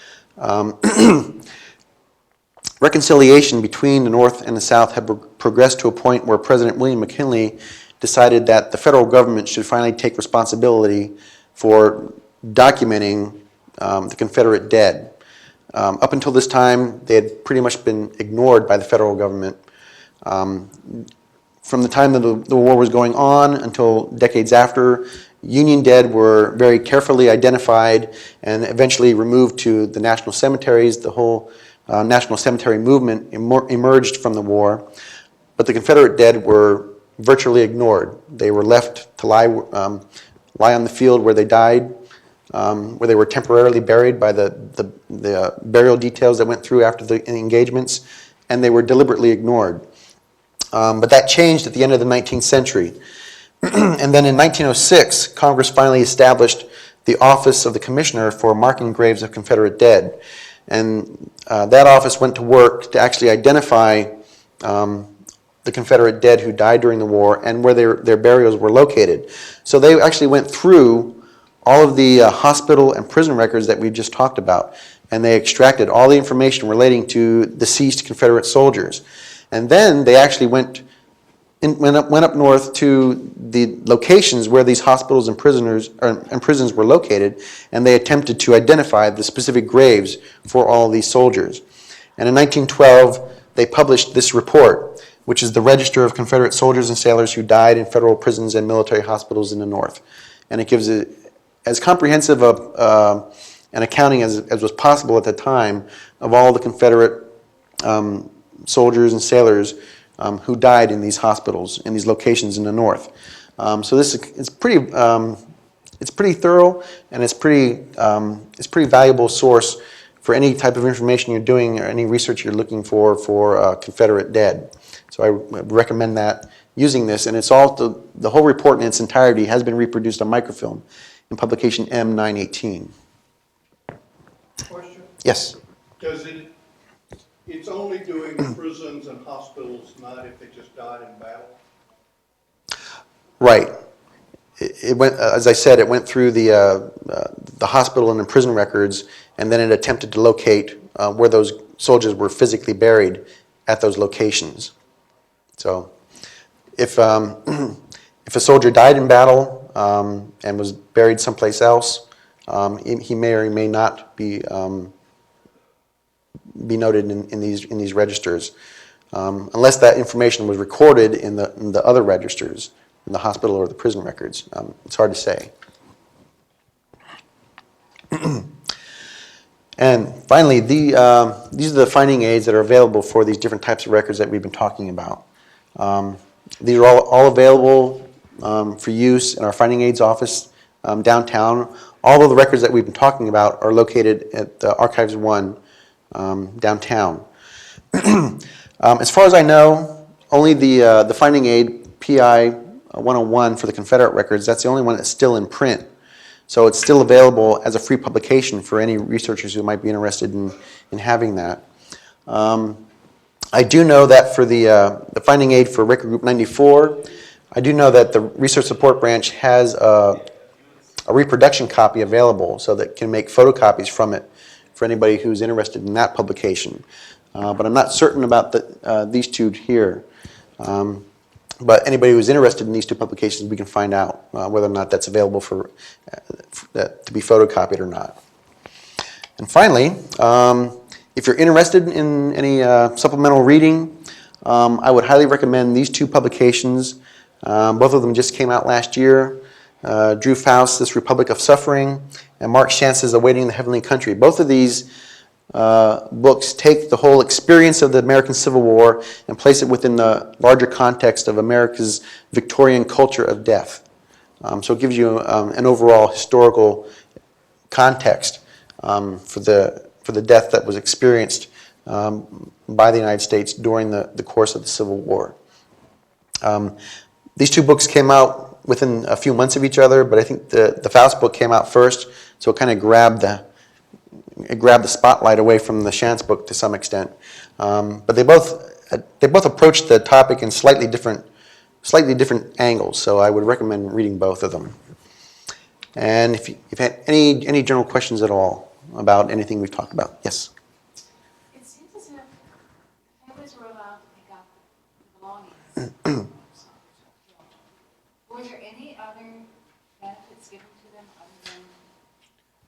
reconciliation between the North and the South had progressed to a point where President William McKinley decided that the federal government should finally take responsibility for documenting the Confederate dead. Up until this time, they had pretty much been ignored by the federal government. From the time that the war was going on until decades after, Union dead were very carefully identified and eventually removed to the national cemeteries. The whole national cemetery movement emerged from the war, but the Confederate dead were virtually ignored. They were left to lie on the field where they died, where they were temporarily buried by the burial details that went through after the engagements, and they were deliberately ignored. But that changed at the end of the 19th century. And then in 1906, Congress finally established the Office of the Commissioner for Marking Graves of Confederate Dead. And that office went to work to actually identify the Confederate dead who died during the war and where their burials were located. So they actually went through all of the hospital and prison records that we just talked about, and they extracted all the information relating to deceased Confederate soldiers. And then they actually went up north to the locations where these hospitals and prisons were located, and they attempted to identify the specific graves for all these soldiers. And in 1912, they published this report, which is the Register of Confederate Soldiers and Sailors who died in federal prisons and military hospitals in the North. And it gives as comprehensive an accounting as was possible at the time of all the Confederate soldiers and sailors who died in these hospitals, in these locations in the North. So this is pretty thorough, and it's pretty valuable source for any type of information you're doing or any research you're looking for Confederate dead. So I would recommend that using this, and it's all the whole report in its entirety has been reproduced on microfilm in publication M918. Question? Yes. It's only doing prisons and hospitals, not if they just died in battle? Right. It went, as I said, it went through the hospital and the prison records, and then it attempted to locate where those soldiers were physically buried at those locations. So, if a soldier died in battle and was buried someplace else, he may or may not be noted in these registers, unless that information was recorded in the other registers, in the hospital or the prison records. It's hard to say. And finally, these are the finding aids that are available for these different types of records that we've been talking about. These are all available for use in our finding aids office downtown. All of the records that we've been talking about are located at Archives 1 downtown. As far as I know, only the finding aid PI 101 for the Confederate records, that's the only one that's still in print. So it's still available as a free publication for any researchers who might be interested in having that. I do know that for the finding aid for Record Group 94, I do know that the Research Support Branch has a reproduction copy available so that can make photocopies from it for anybody who's interested in that publication. But I'm not certain about these two here. But anybody who's interested in these two publications, we can find out whether or not that's available for to be photocopied or not. And finally, if you're interested in any supplemental reading, I would highly recommend these two publications. Both of them just came out last year. Drew Faust's Republic of Suffering and Mark Shantz's Awaiting the Heavenly Country. Both of these books take the whole experience of the American Civil War and place it within the larger context of America's Victorian culture of death. So it gives you an overall historical context for the death that was experienced by the United States during the course of the Civil War. These two books came out within a few months of each other, but I think the Faust book came out first, so it kind of grabbed the spotlight away from the Shantz book to some extent. But they both approached the topic in slightly different angles, so I would recommend reading both of them. And if you've had any general questions at all about anything we've talked about, yes. It seems as if Were there any other benefits given to them other than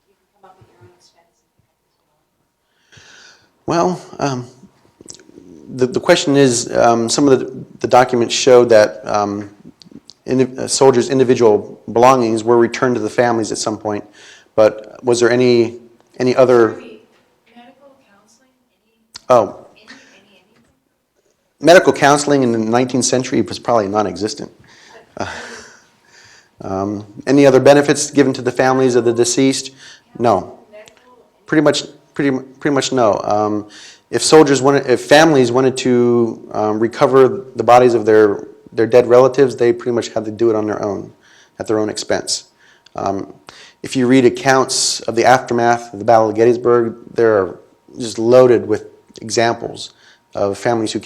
you can come up with your own expense and pick up this Well, the question is, some of the documents show that soldiers' individual belongings were returned to the families at some point, but was there any other? medical counseling, Oh, anything? medical counseling in the 19th century was probably non-existent. Any other benefits given to the families of the deceased? No. Pretty much no. If families wanted to recover the bodies of their dead relatives, they pretty much had to do it on their own, at their own expense. If you read accounts of the aftermath of the Battle of Gettysburg, they're just loaded with examples of families who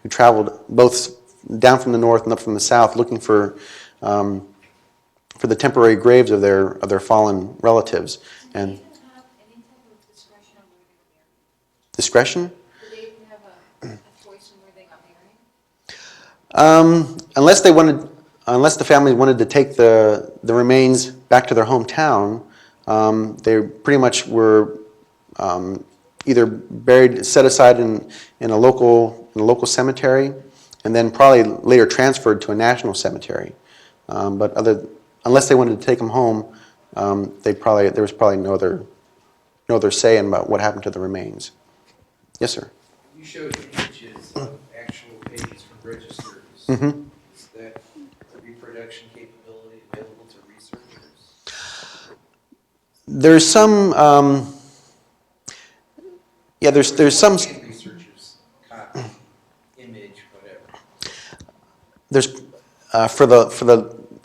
traveled both down from the north and up from the south, looking for the temporary graves of their fallen relatives. And Did they even have any type of discretion on where they were married? discretion? Did they even have a choice in where they got married? Unless the families wanted to take the remains back to their hometown, they pretty much were either set aside in a local cemetery, and then probably later transferred to a national cemetery. But unless they wanted to take them home, there was probably no other say in about what happened to the remains. Yes, sir. You showed images of actual pages from registers. Mm-hmm. Is that reproduction capability available to researchers? There's some. There's some. Can researchers copy, image, whatever? There's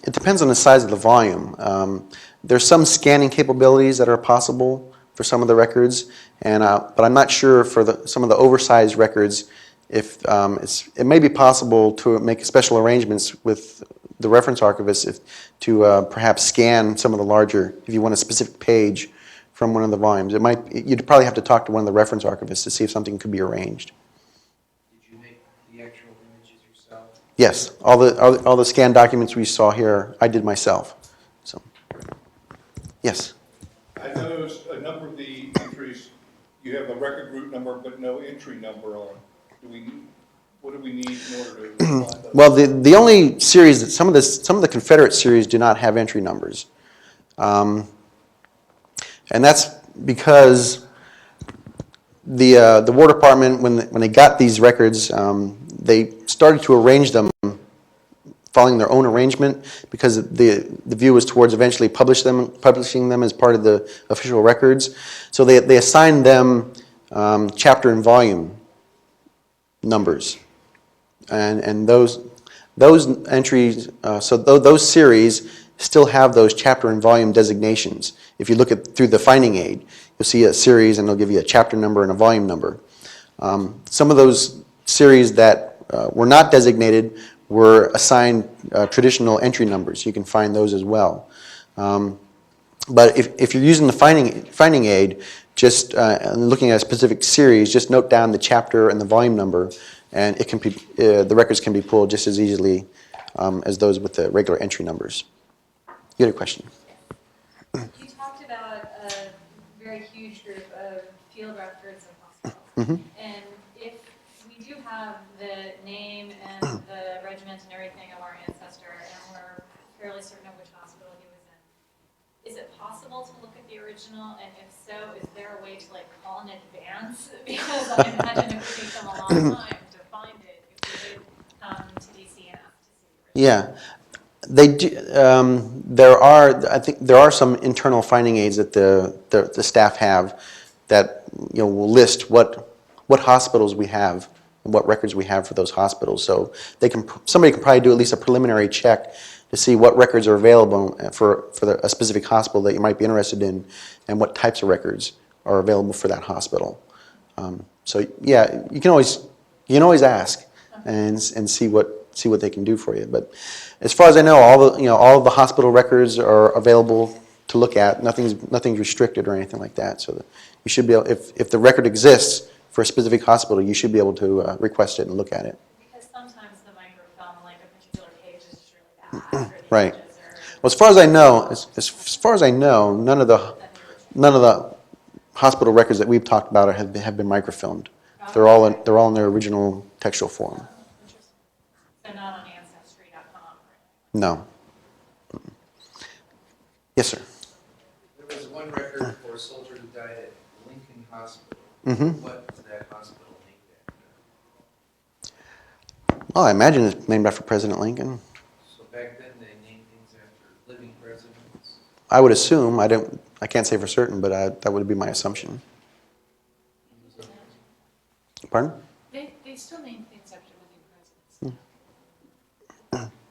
it depends on the size of the volume. There's some scanning capabilities that are possible for some of the records, but I'm not sure for some of the oversized records if it may be possible to make special arrangements with the reference archivist to perhaps scan some of the larger, if you want a specific page from one of the volumes. You'd probably have to talk to one of the reference archivists to see if something could be arranged. Did you make the actual images yourself? Yes, all the scanned documents we saw here, I did myself. So, yes. I noticed a number of the entries, you have a record root number, but no entry number on. What do we need in order to find those? Well, the only series that some of the Confederate series do not have entry numbers, and that's because the War Department, when they got these records, they started to arrange them following their own arrangement, because the view was towards eventually publishing them as part of the official records. So they assigned them chapter and volume numbers, and those entries. So those series still have those chapter and volume designations. If you look through the finding aid, you'll see a series, and they'll give you a chapter number and a volume number. Some of those series that were not designated were assigned traditional entry numbers. You can find those as well. But if you're using the finding aid, just looking at a specific series, just note down the chapter and the volume number, and it can be the records can be pulled just as easily as those with the regular entry numbers. You had a question? You talked about a very huge group of field records and hospitals. Mm-hmm. And if we do have the name and the regiment and everything of our ancestor, and we're fairly certain of which hospital he was in, is it possible to look at the original? And if so, is there a way to call in advance? Because I imagine it would take them a long time to find it if we did come to DC and ask to see the original. Yeah. They do. I think there are some internal finding aids that the staff have that will list what hospitals we have and what records we have for those hospitals. So somebody can probably do at least a preliminary check to see what records are available for a specific hospital that you might be interested in, and what types of records are available for that hospital. So yeah, you can always ask and see what they can do for you. But as far as I know, all of the hospital records are available to look at. Nothing's restricted or anything like that. So you should be able, if the record exists for a specific hospital, you should be able to request it and look at it. Because sometimes the microfilm Right. Well, as far as I know, as far as I know, none of the hospital records that we've talked about have been microfilmed. They're all in their original textual form. So not on Ancestry.com. No. Yes, sir. There was one record for a soldier who died at Lincoln Hospital. Mm-hmm. What was that hospital named after? Well, I imagine it's named after President Lincoln. So back then, they named things after living presidents. I would assume. I can't say for certain, but that would be my assumption. Pardon? They still name things after living presidents.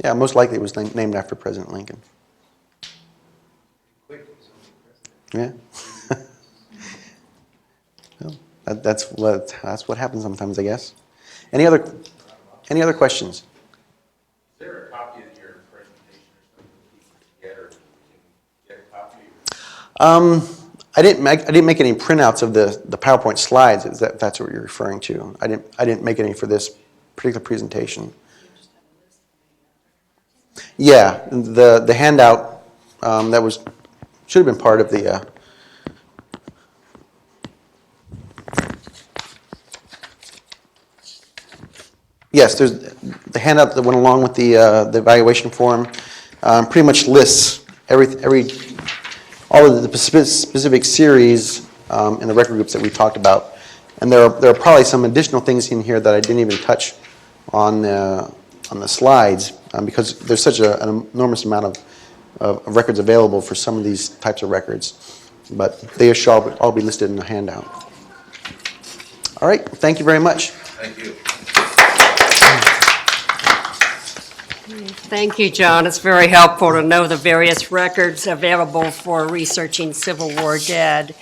Yeah, most likely it was named after President Lincoln. Quick, it was only president. Yeah. Well, that's what happens sometimes, I guess. Any other questions? Is there a copy of your presentation or something that people can get, or can get a copy? I didn't make any printouts of the PowerPoint slides. If that's what you're referring to. I didn't make any for this particular presentation. Yeah, the handout that should have been part of the. Yes, there's the handout that went along with the evaluation form. Pretty much lists all of the specific series in the record groups that we talked about, and there are probably some additional things in here that I didn't even touch on the slides because there's such an enormous amount of records available for some of these types of records, but they shall all be listed in the handout. All right, thank you very much. Thank you. Thank you, John. It's very helpful to know the various records available for researching Civil War dead.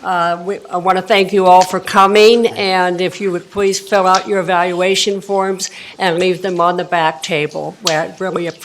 I want to thank you all for coming, and if you would please fill out your evaluation forms and leave them on the back table. We really appreciate it.